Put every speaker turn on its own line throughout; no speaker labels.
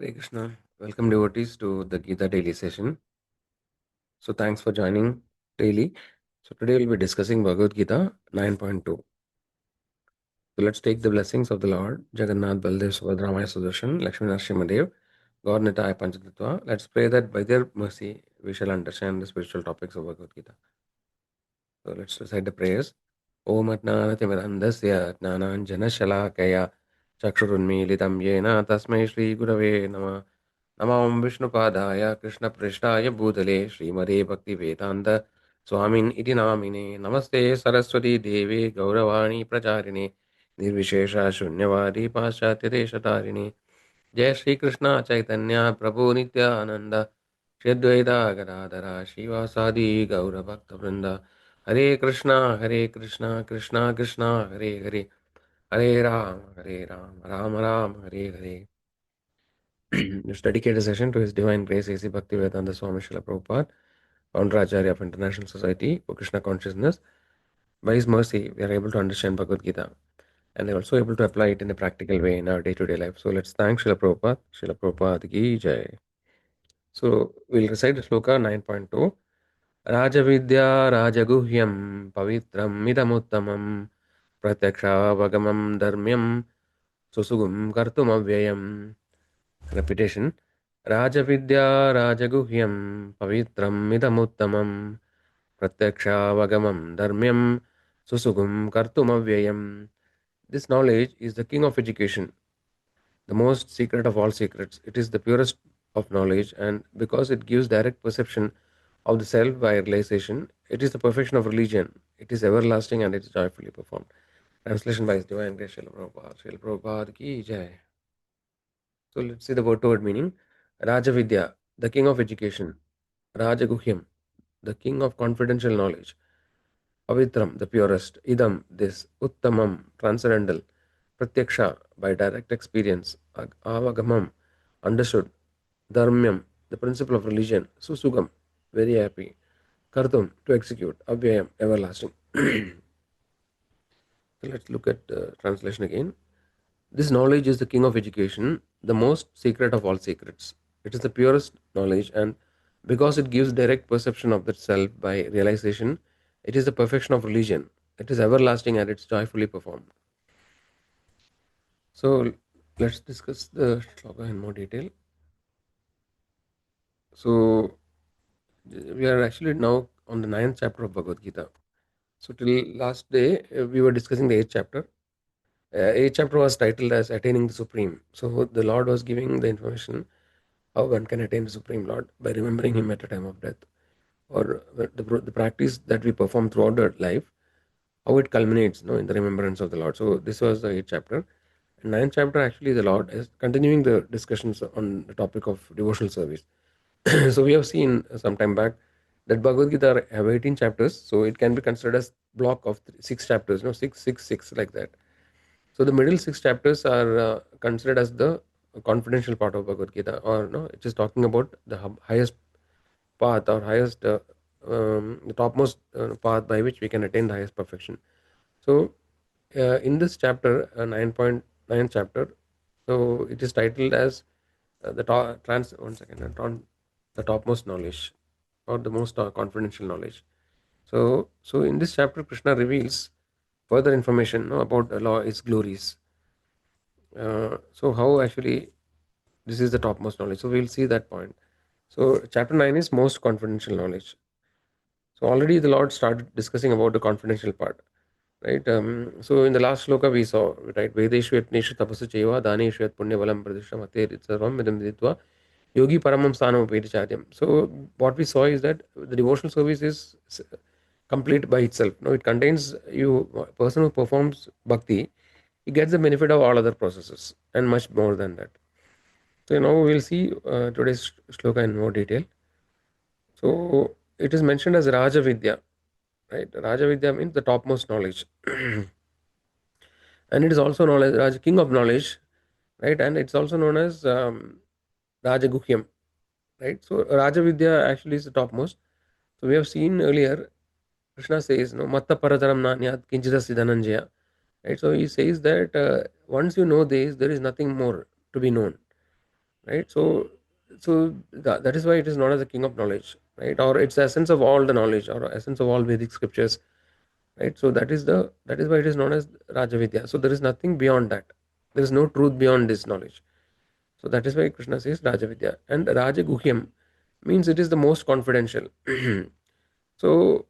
Hare Krishna. Welcome devotees to the Gita Daily session. So thanks for joining daily. So today we'll be discussing Bhagavad Gita 9.2. So let's take the blessings of the Lord, Jagannath, Baldev, Subhadra, Maya, Sudarshan, Lakshmi, Narasimhadev, God, Nitaya, Panchatattva. Let's pray that by their mercy we shall understand the spiritual topics of Bhagavad Gita. So let's recite the prayers. Om Atnanatimirandasya Atnananjanashalakaya Chakshurunmilitam Yena Tasmai Shri Gurave Namah Namam Vishnupadaya Krishna Prishtaya Bhutale Srimade Bhakti Vedanta Swamin Iti Namine Namaste Saraswati Devi Gauravani Pracharine Nirvishesha Shunyavadi Paschatyadesh Jai Shri Krishna Chaitanya Prabhu Nityananda Shri Advaita Gadadhara Shivasadi Gaura Bhakta Vrinda Hare Krishna Krishna Krishna Hare Hare Hare Ram Ram Ram Hare Hare. Let's dedicate a session to His Divine Grace A.C. Bhaktivedanta Swami Srila Prabhupada, Founder Acharya of International Society for Krishna Consciousness. By His mercy, we are able to understand Bhagavad Gita and are also able to apply it in a practical way in our day-to-day life. So let's thank Srila Prabhupada. Srila Prabhupada ki jai. So we'll recite the Sloka 9.2. Rajavidya Rajaguhyam Pavitram Midamuttamam Pratyaksha Dharmyam Susugum Kartumavyayam. Repetition. Rajavidya Rajaguhyam Pavitram Midamuttamam Pratyaksha Dharmyam Susugum Kartumavyayam. This knowledge is the king of education, the most secret of all secrets. It is the purest of knowledge, and because it gives direct perception of the self by realization, it is the perfection of religion. It is everlasting and it is joyfully performed. Translation by His Divine Grace Srila Prabhupada. Srila Prabhupada ki jai. So let's see the word to word meaning. Rajavidya, the king of education. Rajaguhyam, the king of confidential knowledge. Pavitram, the purest. Idam, this. Uttamam, transcendental. Pratyaksha, by direct experience. Avagamam, understood. Dharmyam, the principle of religion. Susugam, very happy. Kartum, to execute. Avyayam, everlasting. So let's look at the translation again. This knowledge is the king of education, the most secret of all secrets. It is the purest knowledge, and because it gives direct perception of the self by realization, it is the perfection of religion. It is everlasting and it's joyfully performed. So let's discuss the shloka in more detail. So we are actually now on the 9th chapter of Bhagavad Gita. So till last day we were discussing the 8th chapter. 8th chapter was titled as Attaining the Supreme. So the Lord was giving the information how one can attain the Supreme Lord by remembering Him at a time of death, or the practice that we perform throughout our life, how it culminates in the remembrance of the Lord. So this was the 8th chapter. And 9th chapter, actually, the Lord is continuing the discussions on the topic of devotional service. So we have seen some time back that Bhagavad Gita have 18 chapters, so it can be considered as block of 6 chapters, 6, like that. So the middle 6 chapters are considered as the confidential part of Bhagavad Gita, or no, it is talking about the highest path or highest, the topmost path by which we can attain the highest perfection. So in this chapter, 9.9 chapter, so it is titled as the topmost knowledge, or the most confidential knowledge. So in this chapter, Krishna reveals further information about the law, its glories. So how actually this is the topmost knowledge. So we'll see that point. So chapter 9 is most confidential knowledge. So already the Lord started discussing about the confidential part, right? So in the last shloka we saw, right, Vedeshu yatneshu tapasu cheva daneshu yat punya balam pradisham atir sarvam idam viditva yogi paramam sthanam upeticharyam. So what we saw is that the devotional service is complete by itself. No, it contains a person who performs bhakti, he gets the benefit of all other processes and much more than that. So now we will see today's shloka in more detail. So it is mentioned as Raja Vidya, right? Raja Vidya means the topmost knowledge. And it is also known as Raja, king of knowledge, right? And it's also known as Raja Guhyam, right? So Raja Vidya actually is the topmost. So we have seen earlier, Krishna says, no, Matta Parataram Nanyat Kinchidasi Dhananjaya, right? So he says that once you know this, there is nothing more to be known. right? That is why it is known as the king of knowledge, right? Or it's the essence of all the knowledge, or essence of all Vedic scriptures, right? So that is why it is known as Rajavidya. So there is nothing beyond that. There is no truth beyond this knowledge. So that is why Krishna says Rajavidya. And Rajaguhyam means it is the most confidential. so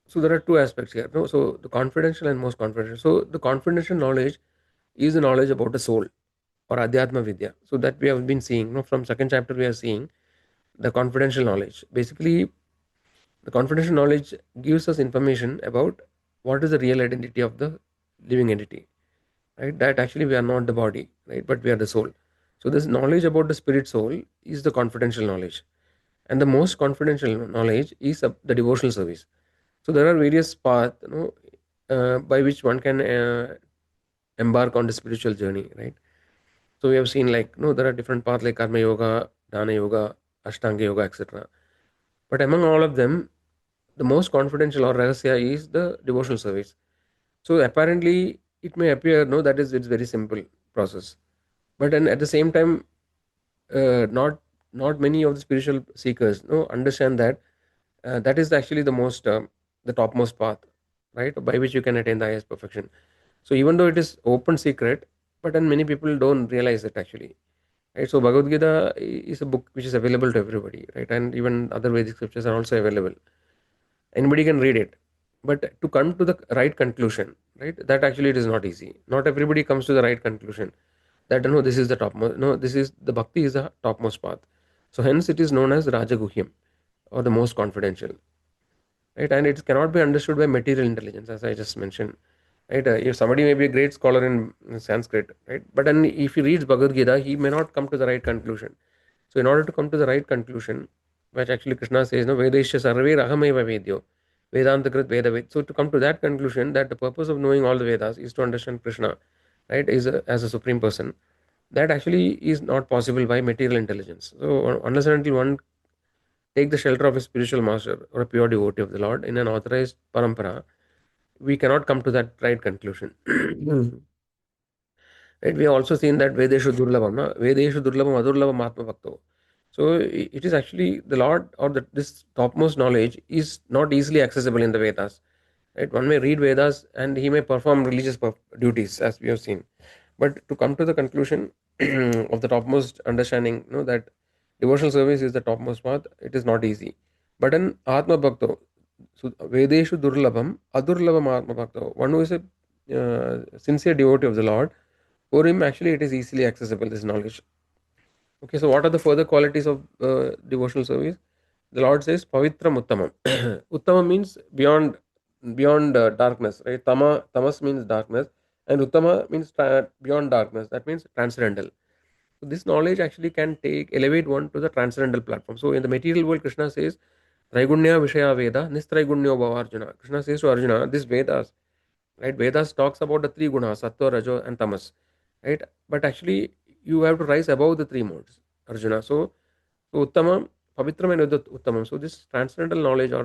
so there are two aspects here. No? So the confidential and most confidential. So the confidential knowledge is the knowledge about the soul or Adhyatma Vidya. So that we have been seeing. No? From second chapter we are seeing the confidential knowledge. Basically, the confidential knowledge gives us information about what is the real identity of the living entity, right? That actually we are not the body, right? But we are the soul. So this knowledge about the spirit soul is the confidential knowledge, and the most confidential knowledge is the devotional service. So there are various paths, by which one can embark on the spiritual journey, right? So we have seen, like, there are different paths like karma yoga, dana yoga, ashtanga yoga, etc. But among all of them, the most confidential or rahasya is the devotional service. So apparently, it may appear, no, that is, it's very simple process, but then at the same time, not many of the spiritual seekers, no, understand that that is actually the topmost path, right, by which you can attain the highest perfection. So even though it is open secret, but then many people don't realize it actually, right? So Bhagavad Gita is a book which is available to everybody, right? And even other Vedic scriptures are also available. Anybody can read it, but to come to the right conclusion, right, that actually it is not easy. Not everybody comes to the right conclusion that, no, this is the topmost, no, this is the bhakti is the topmost path. So hence it is known as Rajaguhyam, or the most confidential, right? And it cannot be understood by material intelligence, as I just mentioned, right? If somebody may be a great scholar in Sanskrit, right, but then if he reads Bhagavad Gita, he may not come to the right conclusion. So in order to come to the right conclusion, which actually Krishna says, no, Vedesha sarve rahameva vedyo, Vedanta krit veda ved. So to come to that conclusion, that the purpose of knowing all the Vedas is to understand Krishna, right, as a supreme person, that actually is not possible by material intelligence. So unless and until one take the shelter of a spiritual master or a pure devotee of the Lord in an authorized parampara, we cannot come to that right conclusion. Right? We have also seen that Vedeshu Durlabham, no? Vedeshu Durlabham Adurlabham Atma Bhakto. So it is actually the Lord, or this topmost knowledge is not easily accessible in the Vedas. Right? One may read Vedas and he may perform religious duties, as we have seen. But to come to the conclusion of the topmost understanding, that devotional service is the topmost path, it is not easy. But in Atma Bhakto, so Vedeshu Durlabham Adurlabham Atma Bhakto, one who is a sincere devotee of the Lord, for him, actually, it is easily accessible, this knowledge. Okay, so what are the further qualities of devotional service? The Lord says, Pavitram Uttamam. Uttamam means beyond darkness, right? Tamas means darkness, and Uttama means beyond darkness. That means transcendental. So this knowledge actually can elevate one to the transcendental platform. So in the material world, Krishna says, Traigunya Vishaya Veda, Nistraigunya Bhava Arjuna. Krishna says to Arjuna, this Vedas, right? Vedas talks about the three gunas, Sattva, Rajo, and Tamas, right? But actually, you have to rise above the three modes, Arjuna. So Uttamam, Pavitram and Uttamam. So this transcendental knowledge, or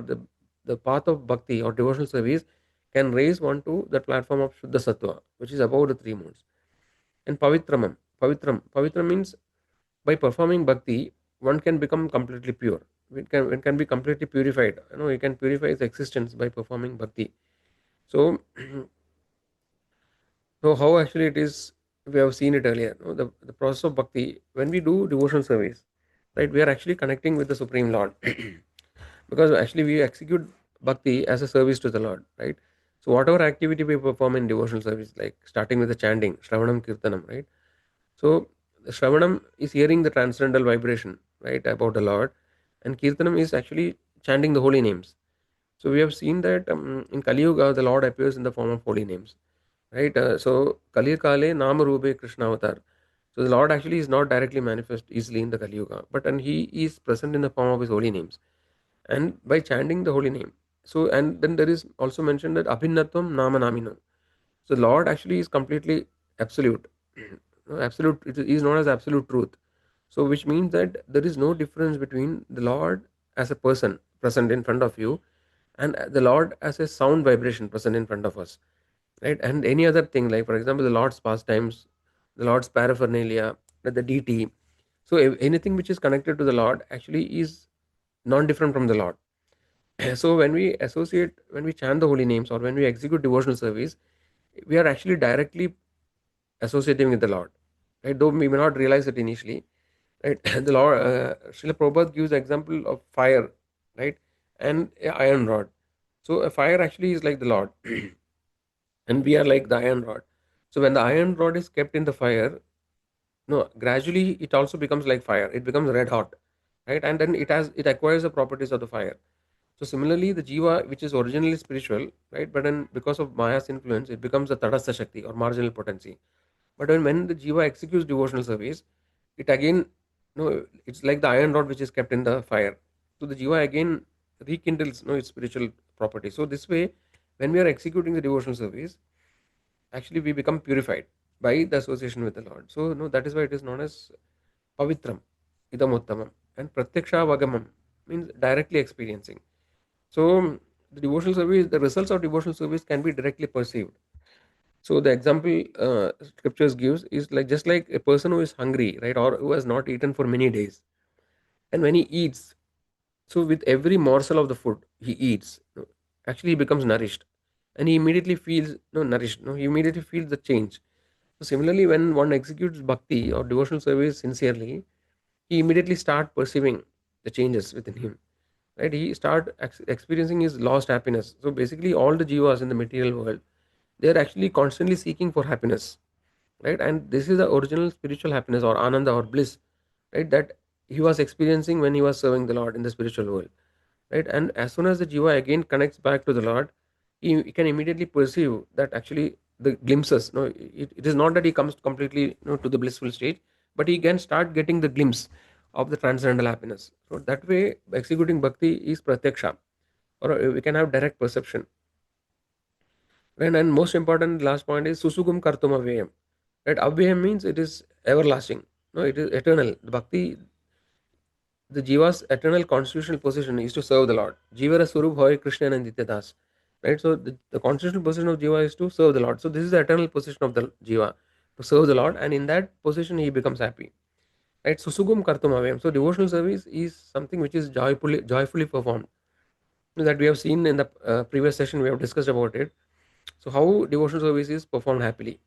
the path of bhakti or devotional service, can raise one to the platform of Shuddha Sattva, which is above the three modes. And Pavitram means by performing bhakti, one can become completely pure. It can be completely purified. It can purify its existence by performing bhakti. So, so how actually it is, we have seen it earlier. The process of bhakti, when we do devotional service, right, we are actually connecting with the Supreme Lord. Because actually we execute bhakti as a service to the Lord, right? So whatever activity we perform in devotional service, like starting with the chanting, Shravanam Kirtanam, right? So the Shravanam is hearing the transcendental vibration, right, about the Lord, and Kirtanam is actually chanting the holy names. So we have seen that in Kali Yuga, the Lord appears in the form of holy names, right? So Kali Kale Nama Rube Krishna Avatar. So the Lord actually is not directly manifest easily in the Kali Yuga, but and He is present in the form of His holy names, and by chanting the holy name. So, and then there is also mentioned that Abhinnatvam Nama Namino. So Lord actually is completely absolute. Absolute, it is known as absolute truth. So which means that there is no difference between the Lord as a person present in front of you, and the Lord as a sound vibration present in front of us, right? And any other thing, like for example the Lord's pastimes, the Lord's paraphernalia, the deity, So anything which is connected to the Lord actually is non-different from the Lord. So when we chant the holy names or when we execute devotional service, we are actually directly associating with the Lord, right? Though we may not realize it initially, right? The Lord, Srila Prabhupada gives the example of fire, right, and a iron rod. So a fire actually is like the Lord, and we are like the iron rod. So when the iron rod is kept in the fire, no, gradually it also becomes like fire. It becomes red hot, right, and then it acquires the properties of the fire. So similarly, the jiva, which is originally spiritual, right, but then because of Maya's influence, it becomes a tadastha shakti or marginal potency. But when the jiva executes devotional service, it again, no, it's like the iron rod which is kept in the fire. So the jiva again rekindles, its spiritual property. So this way, when we are executing the devotional service, actually we become purified by the association with the Lord. So no, that is why it is known as pavitram, idam and pratyaksha vagamam means directly experiencing. So the devotional service, the results of devotional service can be directly perceived. So the example scriptures gives is like just like a person who is hungry, right, or who has not eaten for many days, and when he eats, so with every morsel of the food he eats, actually he becomes nourished, and he immediately feels nourished. He immediately feels the change. So similarly, when one executes bhakti or devotional service sincerely, he immediately start perceiving the changes within him. Right, he start experiencing his lost happiness. So basically, all the jivas in the material world, they are actually constantly seeking for happiness, right? And this is the original spiritual happiness or ananda or bliss, right, that he was experiencing when he was serving the Lord in the spiritual world, right? And as soon as the jiva again connects back to the Lord, he can immediately perceive that actually the glimpses, no, it is not that he comes completely, to the blissful stage, but he can start getting the glimpse of the transcendental happiness. So that way, executing bhakti is pratyaksha, or we can have direct perception. And most important, last point is susugum kartum avyayam. Right? Avyayam means it is everlasting. No, it is eternal. The bhakti, the jiva's eternal constitutional position is to serve the Lord. Jivara Swarup Hoy Krishna and Das. Right? So the constitutional position of jiva is to serve the Lord. So this is the eternal position of the jiva, to serve the Lord, and in that position he becomes happy. Right? Susugum kartum avyayam. So devotional service is something which is joyfully performed. That we have seen in the previous session, we have discussed about it. So how devotional service is performed happily,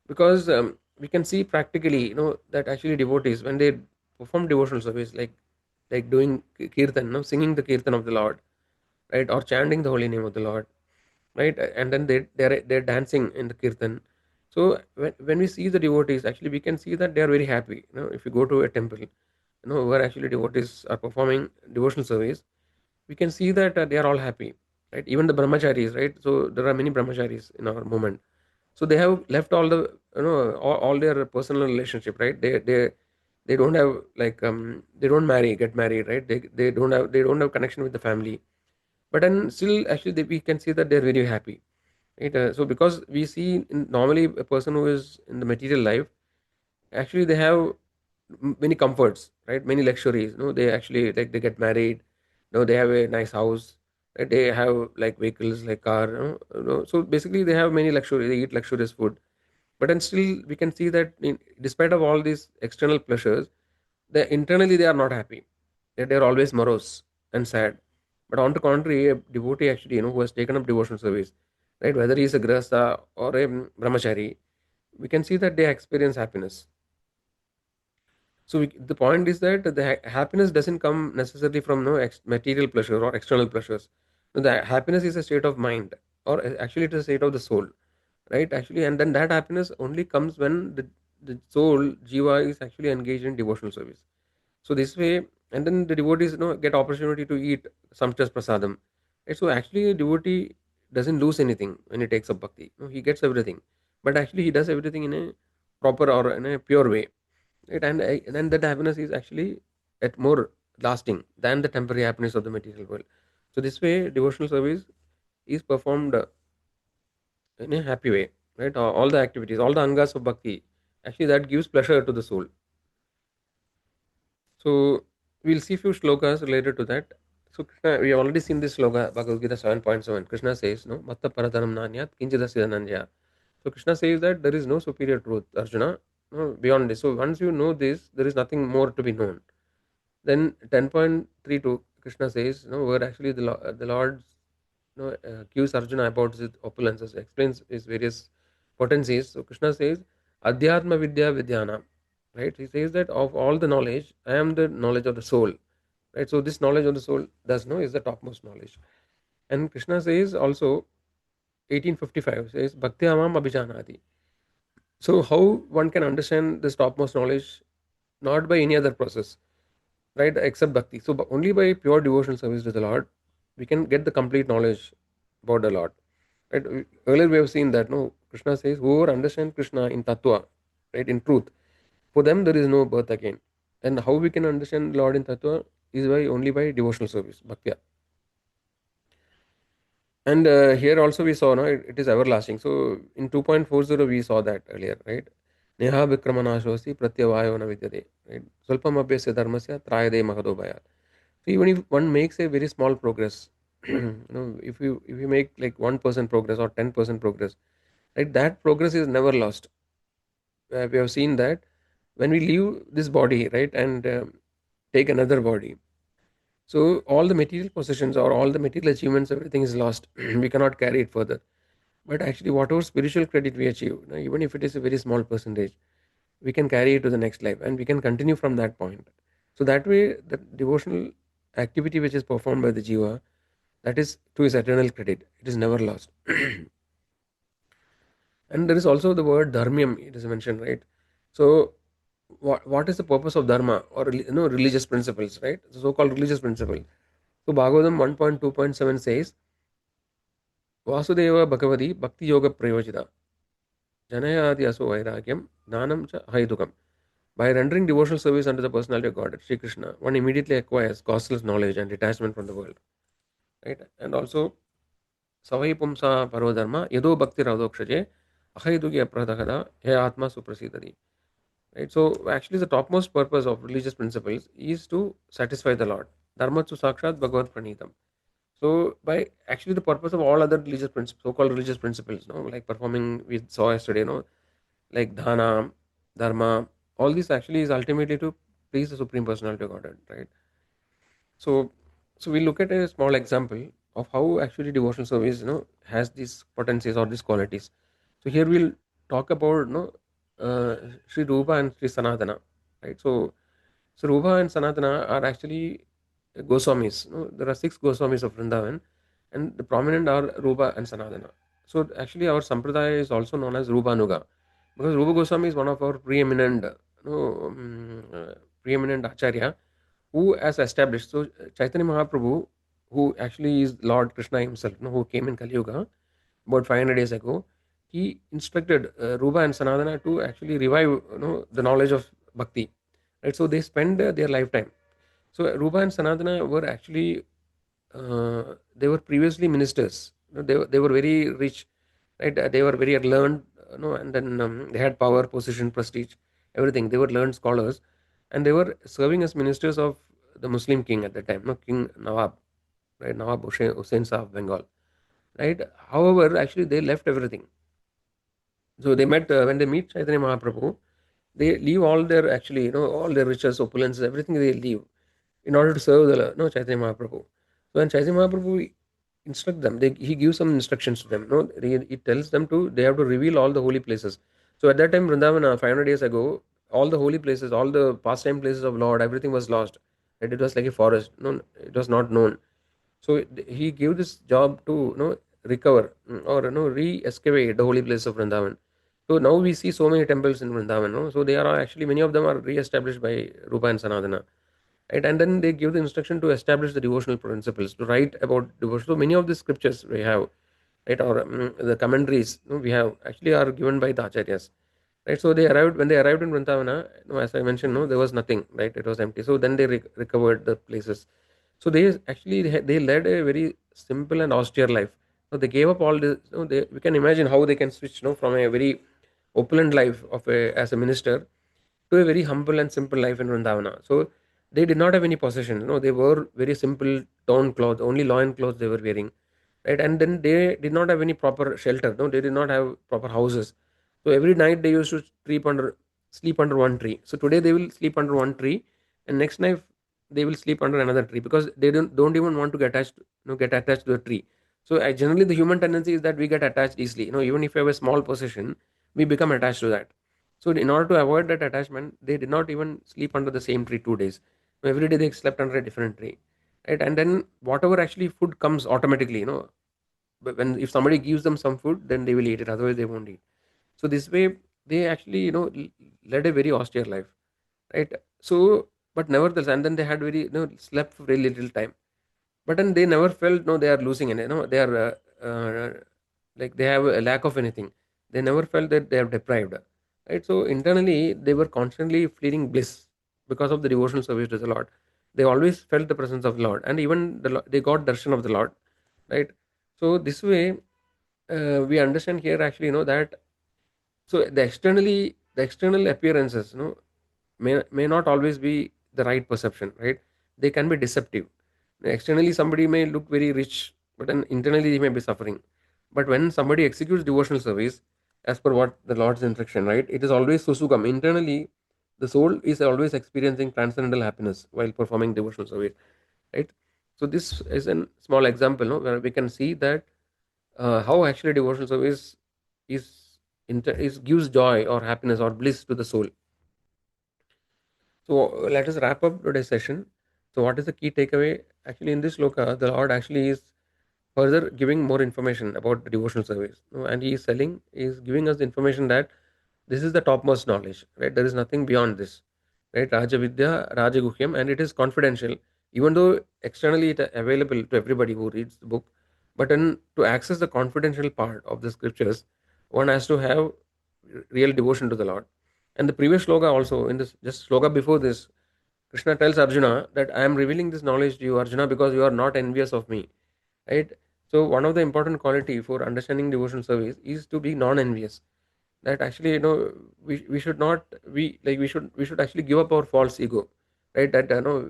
because we can see practically, that actually devotees, when they perform devotional service, like doing kirtan, singing the kirtan of the Lord, right, or chanting the holy name of the Lord, right, and then they're dancing in the kirtan. So when we see the devotees, actually we can see that they are very happy. If you go to a temple, where actually devotees are performing devotional service, we can see that they are all happy, right? Even the brahmacharis, right? So there are many brahmacharis in our movement. So they have left all the, all their personal relationship, right? They don't have, like, they don't get married, right? They don't have connection with the family, but then still actually we can see that they're very happy, right? So because we see normally a person who is in the material life, actually they have many comforts, right, many luxuries. They actually, like, they get married, they have a nice house, right? They have like vehicles like car, so basically they have many luxury, they eat luxurious food. But then still we can see that despite of all these external pleasures, they internally they are not happy. They're always morose and sad. But on the contrary, a devotee actually, who has taken up devotional service, right, whether he is a grahastha or a brahmachari, we can see that they experience happiness. So the point is that the happiness doesn't come necessarily from no material pleasure or external pleasures. No, the happiness is a state of mind, or actually it is a state of the soul, right? Actually, and then that happiness only comes when the soul jiva is actually engaged in devotional service. So this way, and then the devotees, get opportunity to eat sumptuous prasadam. Right? So actually, a devotee doesn't lose anything when he takes up bhakti. No, he gets everything, but actually he does everything in a proper or in a pure way, right? And then that happiness is actually at more lasting than the temporary happiness of the material world. So this way, devotional service is performed in a happy way, right? All the activities, all the angas of bhakti, actually that gives pleasure to the soul. So we'll see few slokas related to that. So Krishna, we have already seen this sloka, Bhagavad Gita 7.7. Krishna says, no, Matta Paradaram Nanyat Kinchidasya Nanjaya. So Krishna says that there is no superior truth, Arjuna. beyond this. So once you know this, there is nothing more to be known. Then 10.32 Krishna says, where actually the Lord gives Arjuna about his opulences, explains his various potencies. So Krishna says, Adhyatma Vidya Vidyana. Right? He says that of all the knowledge, I am the knowledge of the soul. Right? So this knowledge of the soul does know is the topmost knowledge. And Krishna says also 1855 says Bhakti Amam Abhijanati. So how one can understand this topmost knowledge? Not by any other process, right? Except bhakti. So only by pure devotional service to the Lord, we can get the complete knowledge about the Lord. Right? Earlier we have seen that Krishna says, whoever understands Krishna in tattva, right, in truth, for them there is no birth again. And how we can understand Lord in tattva is by only by devotional service, bhakti. And here also we saw, it is everlasting. So in 2.40 we saw that earlier, right? Neha vikramanashosi pratyavayo na vidyate, right? Swalpam abhyasya dharmasya trayade mahadobhaya. So even if one makes a very small progress, if you make like 1% progress or 10% progress, right, that progress is never lost. We have seen that when we leave this body, right, and take another body, so all the material possessions or all the material achievements, everything is lost. We cannot carry it further. But actually, whatever spiritual credit we achieve, even if it is a very small percentage, we can carry it to the next life and we can continue from that point. So that way, the devotional activity which is performed by the jiva, that is to his eternal credit. It is never lost. And there is also the word dharmyam, it is mentioned, right? So what is the purpose of dharma or religious principles, right? The so-called religious principle. So Bhagavatam 1.2.7 says, Vasudeva Bhagavati Bhakti Yoga Prayojita Janayati Aso Vairagyam Jnanam Cha Haidukam. By rendering devotional service unto the personality of God, Sri Krishna, one immediately acquires causeless knowledge and detachment from the world. Right? And also, Savai Pumsa Parodharma, Yado Bhakti Radhokshaje, Ahaidugi Apradakada, He Atma Suprasidari. Right? So, actually, the topmost purpose of religious principles is to satisfy the Lord. Dharmatsu Sakshat Bhagavad Pranitam. So, by actually the purpose of all other religious principles, so-called religious principles, like performing, we saw yesterday, like dana, dharma, all this actually is ultimately to please the Supreme Personality of Godhead, right? So, so we look at a small example of how actually devotional service, has these potencies or these qualities. So here we'll talk about, Sri Rupa and Sri Sanatana, right? So Rupa and Sanatana are actually Goswamis. There are 6 Goswamis of Vrindavan, and the prominent are Rupa and Sanatana. So actually, our sampradaya is also known as Rupanuga, because Rupa Goswami is one of our preeminent, preeminent acharya who has established. So Chaitanya Mahaprabhu, who actually is Lord Krishna himself, who came in Kali Yuga about 500 years ago, he instructed Rupa and Sanatana to actually revive, the knowledge of bhakti. Right, so they spend their lifetime. So Rupa and Sanatana were actually they were previously ministers. They were very rich, right? They were very learned, and then they had power, position, prestige, everything. They were learned scholars, and they were serving as ministers of the Muslim king at that time, King Nawab, right? Nawab Hussain Shah of Bengal, right? However, actually they left everything. So they met when they meet Chaitanya Mahaprabhu, they leave all their actually, all their riches, opulences, everything they leave in order to serve the Chaitanya Mahaprabhu. So when Chaitanya Mahaprabhu instruct them, he gives some instructions to them. He tells them they have to reveal all the holy places. So at that time, Vrindavan, 500 years ago, all the holy places, all the pastime places of Lord, everything was lost. And it was like a forest. No, it was not known. So he gave this job to recover or re-excavate the holy place of Vrindavan. So now we see so many temples in Vrindavan. So they are actually many of them are re-established by Rupa and Sanatana. Right? And then they give the instruction to establish the devotional principles, to write about devotion. So many of the scriptures we have, right, or the commentaries we have actually are given by the acharyas. Right, so when they arrived in Vrindavana, as I mentioned, there was nothing, right? It was empty. So then they recovered the places. So they led a very simple and austere life. So they gave up all this. We can imagine how they can switch, from a very opulent life as a minister to a very humble and simple life in Vrindavana. So they did not have any possessions. They were very simple torn clothes, only loin clothes they were wearing, right? And then they did not have any proper shelter. No, they did not have proper houses. So every night they used to sleep under sleep under one tree. So today they will sleep under one tree, and next night they will sleep under another tree because they don't even want to get attached, get attached to a tree. So generally the human tendency is that we get attached easily. Even if you have a small possession, we become attached to that. So in order to avoid that attachment, they did not even sleep under the same tree 2 days. Every day they slept under a different tree, right? And then whatever actually food comes automatically, but when if somebody gives them some food, then they will eat it. Otherwise, they won't eat. So this way, they actually led a very austere life, right? So, but nevertheless, and then they had very slept for very little time, but then they never felt no they are losing any, they are like they have a lack of anything. They never felt that they are deprived, right? So internally, they were constantly feeling bliss because of the devotional service to the Lord. They always felt the presence of the Lord, and even they got darshan of the Lord, right? So this way, we understand here actually, that so the external appearances, may not always be the right perception, right? They can be deceptive. Externally, somebody may look very rich, but then internally they may be suffering. But when somebody executes devotional service, as per what the Lord's instruction, right, it is always susukam. Internally, the soul is always experiencing transcendental happiness while performing devotional service, right? So this is a small example, where we can see that how actually devotional service is is gives joy or happiness or bliss to the soul. So let us wrap up today's session. So what is the key takeaway? Actually, in this loka, the Lord actually is further giving more information about the devotional service, and He is selling, He is giving us the information that this is the topmost knowledge, right? There is nothing beyond this, right? Raja Vidya, Raja Guhyam, and it is confidential, even though externally it is available to everybody who reads the book. But to access the confidential part of the scriptures, one has to have real devotion to the Lord. And the previous sloka also, in this just sloka before this, Krishna tells Arjuna that I am revealing this knowledge to you, Arjuna, because you are not envious of me, right? So one of the important quality for understanding devotional service is to be non-envious. That actually, we should not we should actually give up our false ego, right? That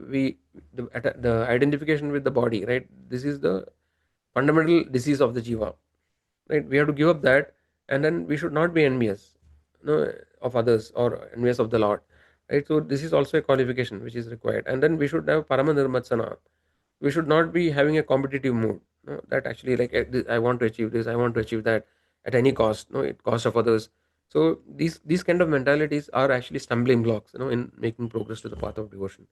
we the identification with the body, right? This is the fundamental disease of the jiva, right? We have to give up that, and then we should not be envious, of others or envious of the Lord, right? So this is also a qualification which is required, and then we should have parama nirmatsana. We should not be having a competitive mood, that actually like I want to achieve this, I want to achieve that at any cost, at cost of others. So these kind of mentalities are actually stumbling blocks, in making progress to the path of devotion,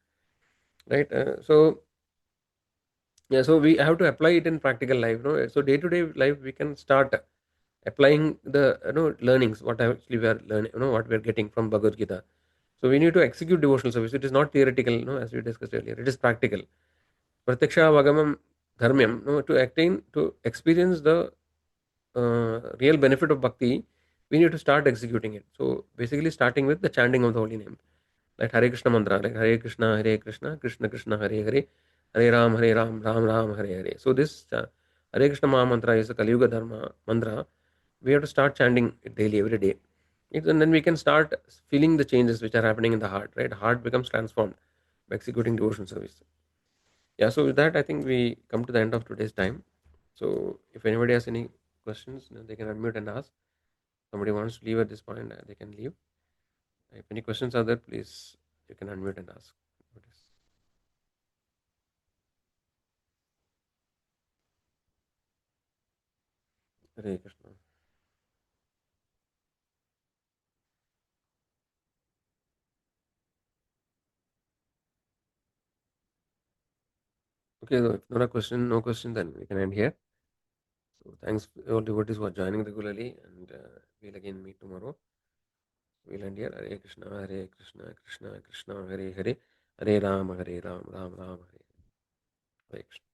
right? So yeah, so we have to apply it in practical life, so day to day life we can start applying the learnings what actually we are learning, what we are getting from Bhagavad Gita. So we need to execute devotional service. It is not theoretical, as we discussed earlier. It is practical. Prataksha vagamam dharmyam, to attain, to experience the real benefit of bhakti, we need to start executing it. So basically, starting with the chanting of the holy name, like Hare Krishna mantra, like Hare Krishna, Krishna Krishna, Hare Hare, Hare Ram, Ram Ram, Hare Hare. So this Hare Krishna Maha mantra is a Kali Yuga Dharma mantra. We have to start chanting it daily, every day. And then we can start feeling the changes which are happening in the heart, right? Heart becomes transformed by executing devotion service. Yeah, so with that, I think we come to the end of today's time. So if anybody has any questions, they can unmute and ask. Somebody wants to leave at this point, they can leave. If any questions are there, please, you can unmute and ask. What is- Hare Krishna. Okay, so if not a question, no question, then we can end here. So thanks all devotees who are joining regularly, and we'll again meet tomorrow. We'll end here. Hare Krishna, Krishna Krishna, Hare Hare, Hare Ram, Ram Ram, Hare Hare. Hare Krishna.